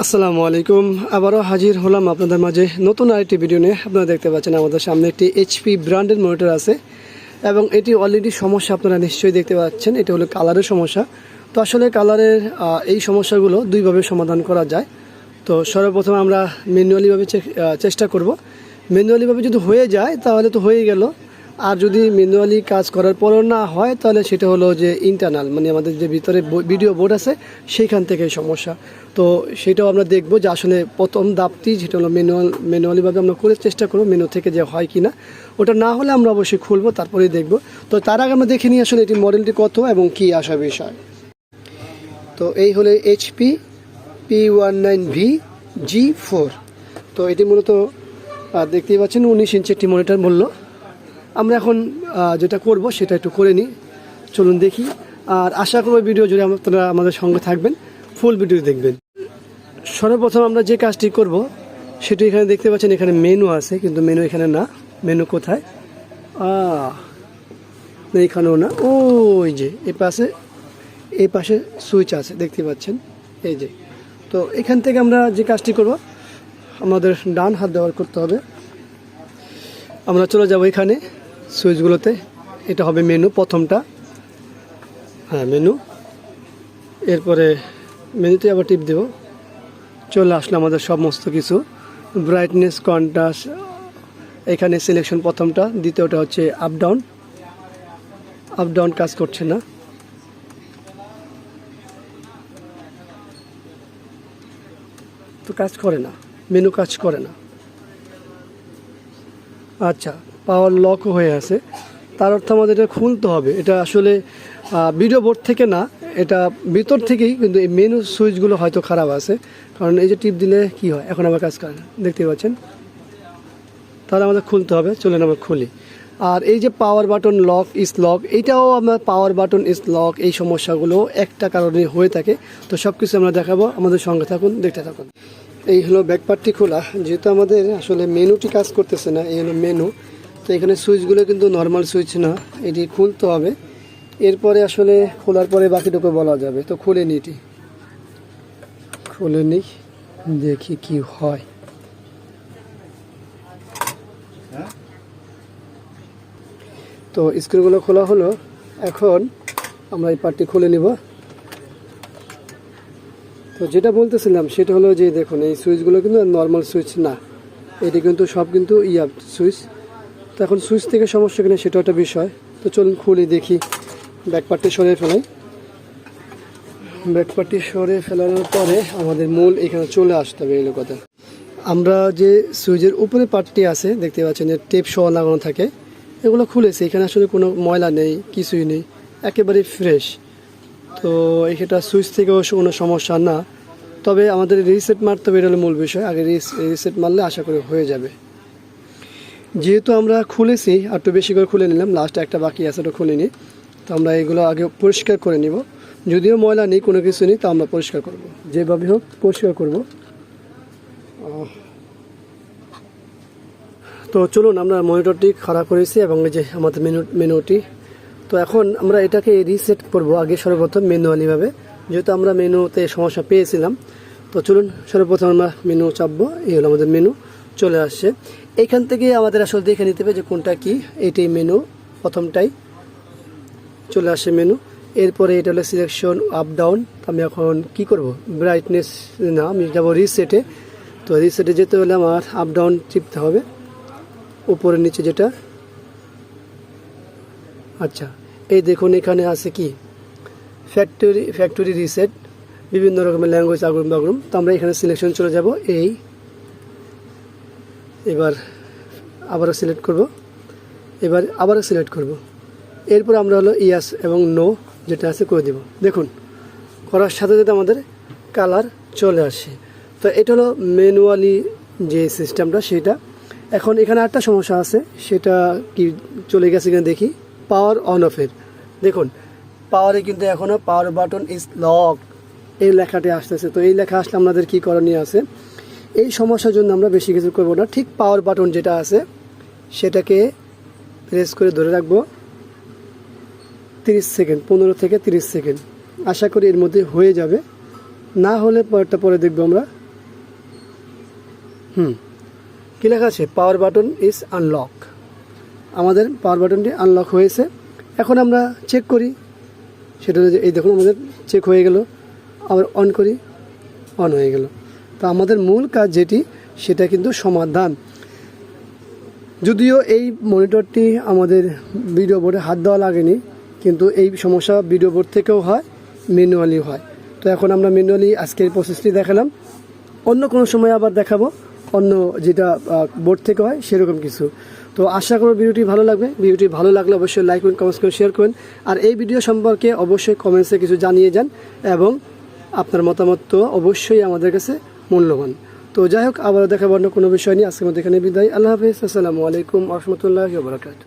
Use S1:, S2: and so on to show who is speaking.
S1: আসসালামু আলাইকুম। আবারও হাজির হলাম আপনাদের মাঝে নতুন আরেকটি ভিডিও নিয়ে। আপনারা দেখতে পাচ্ছেন আমাদের সামনে একটি এইচপি ব্র্যান্ডের মনিটর আছে এবং এটি অলরেডি সমস্যা আপনারা নিশ্চয়ই দেখতে পাচ্ছেন। এটা হলো কালারের সমস্যা। তো আসলে কালারের এই সমস্যাগুলো দুইভাবে সমাধান করা যায়। তো সর্বপ্রথম আমরা ম্যানুয়ালিভাবে চেষ্টা করব। ম্যানুয়ালিভাবে যদি হয়ে যায় তাহলে তো হয়ে গেল, আর যদি ম্যানুয়ালি কাজ করার পরও না হয় তাহলে সেটা হলো যে ইন্টারনাল, মানে আমাদের যে ভিতরে ভিডিও বোর্ড আছে সেইখান থেকে সমস্যা। তো সেটাও আমরা দেখব যে আসলে প্রথম ধাপটি যেটা হলো ম্যানুয়ালিভাবে আমরা করে চেষ্টা করব মেনু থেকে যে হয় কি না। ওটা না হলে আমরা অবশ্যই খুলবো, তারপরেই দেখব। তো তার আগে আমরা দেখে নিই আসলে এটি মডেলটি কত এবং কি আসা বিষয়। তো এই হলো HP p19v G4। তো এটি মূলত দেখতেই পাচ্ছেন 19 ইঞ্চি একটি মনিটর মূল্য। আমরা এখন যেটা করব সেটা একটু করে নিই, চলুন দেখি। আর আশা করব ভিডিও জুড়ে আপনারা আমাদের সঙ্গে থাকবেন, ফুল ভিডিও দেখবেন। সর্বপ্রথম আমরা যে কাজটি করব সেটি এখানে দেখতে পাচ্ছেন, এখানে মেনু আছে কিন্তু মেনু এখানে না। মেনু কোথায়? এইখানেও না, ওই যে এই পাশে সুইচ আছে দেখতে পাচ্ছেন, এই যে। তো এখান থেকে আমরা যে কাজটি করব আমাদের ডান হাত ব্যবহার করতে হবে। আমরা চলে যাব এখানে সুইচগুলোতে। এটা হবে মেনু, প্রথমটা, হ্যাঁ মেনু। এরপরে মেনুতে আবার টিপ দেব, চলে আসলো আমাদের সমস্ত কিছু। ব্রাইটনেস, কন্ট্রাস্ট, এখানে সিলেকশন প্রথমটা, দ্বিতীয়টা হচ্ছে আপ ডাউন কাজ করছে না। তো কাজ করে না, মেনু কাজ করে না। আচ্ছা, পাওয়ার লক হয়ে আছে, তার অর্থ আমাদের এটা খুলতে হবে। এটা আসলে ভিডিও বোর্ড থেকে না, এটা ভিতর থেকেই, কিন্তু এই মেনু সুইচগুলো হয়তো খারাপ আছে। কারণ এই যে টিপ দিলে কি হয়, এখন আবার কাজ করে না, দেখতে পাচ্ছেন। তাহলে আমাদের খুলতে হবে, চলেন আমরা খুলি। আর এই যে power button lock is lock, এইটাও আমরা পাওয়ার বাটন ইজ লক, এই সমস্যাগুলো একটা কারণে হয়ে থাকে। তো সব কিছু আমরা দেখাবো, আমাদের সঙ্গে থাকুন, দেখতে থাকুন। এই হলো ব্যাকপার্টটি খোলা, যেহেতু আমাদের আসলে মেনুটি কাজ করতেছে না। এই হলো মেনু। তো এখানে সুইচগুলো কিন্তু নর্মাল সুইচ না, এটি খুলতে হবে। এরপরে আসলে খোলার পরে বাকিটুকু বলা যাবে। তো খুলে নিই, এটি খুলে নিই, দেখি কি হয়। তো স্ক্রুগুলো খোলা হলো, এখন আমরা এই পার্টটি খুলে নিব। তো যেটা বলতেছিলাম সেটা হলো যে দেখুন, এই সুইচগুলো কিন্তু নর্মাল সুইচ না, এটি কিন্তু সব কিন্তু সুইচ। তো এখন সুইচ থেকে সমস্যা কিনা সেটা একটা বিষয়। তো চলুন খুলি, দেখি। ব্যাকপার্টটি সরিয়ে ফেলাই। ব্যাকপার্টটি সরিয়ে ফেলানোর পরে আমাদের মূল এখানে চলে আসতে হবে। এই কথা, আমরা যে সুইচের উপরে পার্টটি আছে দেখতে পাচ্ছেন, যে টেপ সহ লাগানো থাকে, এগুলো খুলেছি। এখানে আসলে কোনো ময়লা নেই, কিছুই নেই, একেবারে ফ্রেশ। তো এটা সুইচ থেকেও কোনো সমস্যা না, তবে আমাদের রিসেট মারতে হবে, এটা হলো মূল বিষয়। আগে রিসেট মারলে আশা করি হয়ে যাবে। যেহেতু আমরা খুলেছি, আর একটু বেশি করে খুলে নিলাম, লাস্ট একটা বাকি আছে, ওটা খুলে নিই। তো আমরা এগুলো আগে পরিষ্কার করে নিব। যদিও ময়লা নেই, কোনো কিছু নেই, তা আমরা পরিষ্কার করব, যেভাবে হোক পরিষ্কার করব। তো চলুন, আমরা মনিটরটি খাড়া করেছি এবং এই যে আমাদের মেনুটি। তো এখন আমরা এটাকে রিসেট করব আগে সর্বপ্রথম ম্যানুয়ালিভাবে, যেহেতু আমরা মেনুতে সমস্যা পেয়েছিলাম। তো চলুন সর্বপ্রথম আমরা মেনু চাপবো। এই হলো আমাদের মেনু, চলে আসছে। এইখান থেকে আমাদের আসলে দেখে নিতে হবে যে কোনটা কি। এটাই মেনু, প্রথমটাই চলে আসে মেনু। এরপরে এটা হলো সিলেকশন আপ ডাউন। আমি এখন কি করব, ব্রাইটনেস না, আমি যাবো রিসেটে। তো রিসেটে যেতে হলে আমার আপ ডাউন টিপতে হবে, উপরে নিচে যেটা। আচ্ছা, এই দেখুন এখানে আছে কি ফ্যাক্টরি রিসেট, বিভিন্ন রকমের ল্যাঙ্গুয়েজ আগুন বাগরুম। তো আমরা এখানে সিলেকশন চলে যাব। এবার আবারও সিলেক্ট করব, এবার আবারও সিলেক্ট করব। এরপর আমরা হলো ইয়াস এবং নো যেটা আছে করে দেব। দেখুন, করার সাথে সাথে আমাদের কালার চলে আসে। তো এটা হলো ম্যানুয়ালি যে সিস্টেমটা, সেটা। এখন এখানে একটা সমস্যা আছে, সেটা কি চলে গেছে কিনা দেখি। পাওয়ার অন অফের দেখুন, পাওয়ারে কিন্তু এখনও পাওয়ার বাটন ইজ লক এই লেখাটি আসতেছে। তো এই লেখা আসলে আমাদের কি করণীয় আছে? এই সমস্যার জন্য আমরা বেশি কিছু করব না, ঠিক পাওয়ার বাটন যেটা আছে সেটাকে প্রেস করে ধরে রাখবো 30 সেকেন্ড, 15 থেকে 30 সেকেন্ড। আশা করি এর মধ্যে হয়ে যাবে, না হলে পরেরটা পরে দেখবো আমরা। কী লেখা আছে? Power button is unlock. আমাদের পাওয়ার বাটনটি আনলক হয়েছে। এখন আমরা চেক করি, সেটা হচ্ছে এই দেখুন আমাদের চেক হয়ে গেল। আবার অন করি, অন হয়ে গেল। তো আমাদের মূল কাজ যেটি সেটা কিন্তু সমাধান। যদিও এই মনিটরটি আমাদের ভিডিও বোর্ডে হাত দেওয়া লাগেনি, কিন্তু এই সমস্যা ভিডিও বোর্ড থেকেও হয়, ম্যানুয়ালি হয়। তো এখন আমরা ম্যানুয়ালি আজকের প্রসেসটি দেখালাম, অন্য কোনো সময় আবার দেখাবো অন্য যেটা বোর্ড থেকে হয় সেরকম কিছু। তো আশা করব ভিডিওটি ভালো লাগবে। ভিডিওটি ভালো লাগলে অবশ্যই লাইক করুন, কমেন্টস করুন, শেয়ার করুন। আর এই ভিডিও সম্পর্কে অবশ্যই কমেন্টসে কিছু জানিয়ে যান, এবং আপনার মতামত তো অবশ্যই আমাদের কাছে মূল্যবান। তো যাই হোক, আবারও দেখাবো অন্য কোনো বিষয় নিয়ে। আজকের মধ্যে এখানে বিদায়। আল্লাহ হাফিজ। আসসালামু আলাইকুম ওয়া রাহমাতুল্লাহি ওয়া বারাকাতুহু।